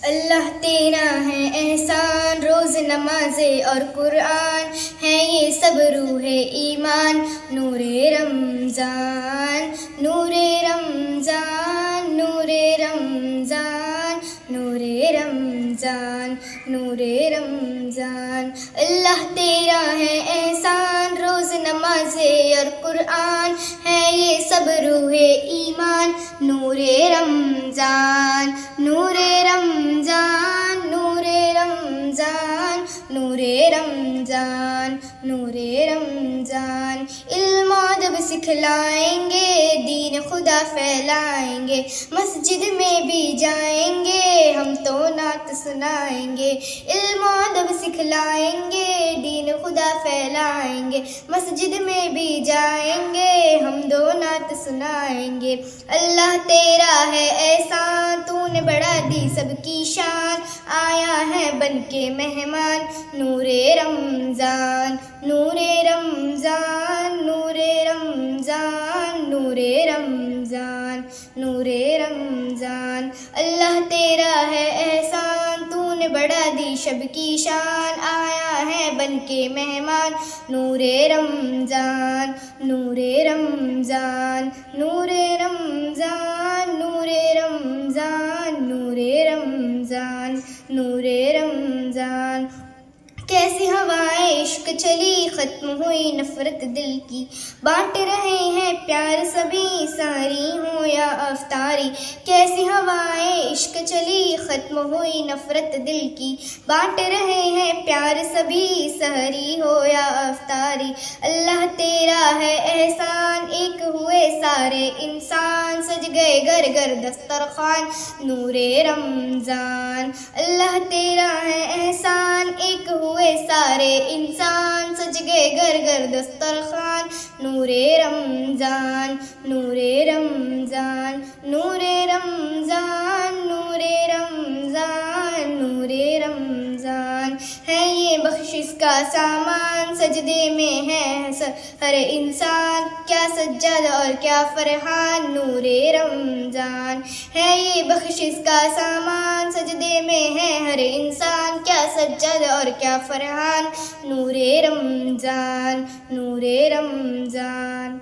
اللہ تیرا ہے احسان، روز نمازیں اور قرآن ہے یہ سب روح ایمان، نور رمضان نور رمضان نور رمضان نور رمضان نور رمضان۔ اللہ تیرا ہے احسان، روز نمازیں اور قرآن ہے یہ سب روح ایمان، نور رمضان نور رمضان نور رمضان نور رمضان نور رمضان۔ علم و ادب سکھلائیں گے، دین خدا پھیلائیں گے، مسجد میں بھی جائیں گے، ہم تو نعت سنائیں گے۔ علم و ادب سکھلائیں گے، دین خدا پھیلائیں گے، مسجد میں بھی جائیں گے، ہم دو نعت سنائیں گے۔ اللہ تیرا ہے احسان، تو نے بڑھا دی سب کی شان، آیا ہے بن کے مہمان، نور رمضان نور رمضان نور رمضان نور رمضان نور رمضان۔ اللہ تیرا ہے احسان، تو نے بڑھا دی شب کی شان، آیا ہے بن کے مہمان، نور رمضان نور رمضان نور رمضان نور رمضان نور رمضان نور رمضان۔ کیسی ہوائیں عشق چلی، ختم ہوئی نفرت دل کی، بانٹ رہے ہیں پیار سبھی، سحری ہو یا افطاری۔ کیسی ہوائیں عشق چلی، ختم ہوئی نفرت دل کی، بانٹ رہے ہیں پیار سبھی، سحری ہو یا افطاری۔ اللہ تیرا ہے احسان، ایک ہوئے سارے انسان، سج گئے گھر گھر دسترخوان، نور رمضان۔ اللہ تیرا ہے احسان، ایک ہوئے سارے انسان، سج گئے گھر گھر دسترخوان، نور رمضان نور رمضان نور رمضان نور رمضان نور رمضان۔ ہے یہ بخشش کا سامان، سجدے میں ہے ہر انسان، کیا سجاد اور کیا فرحان، نور رمضان۔ ہے یہ بخشش کا سامان، سجدے میں ہے ہر انسان، کیا سجاد اور کیا فرحان، نور رمضان نور رمضان۔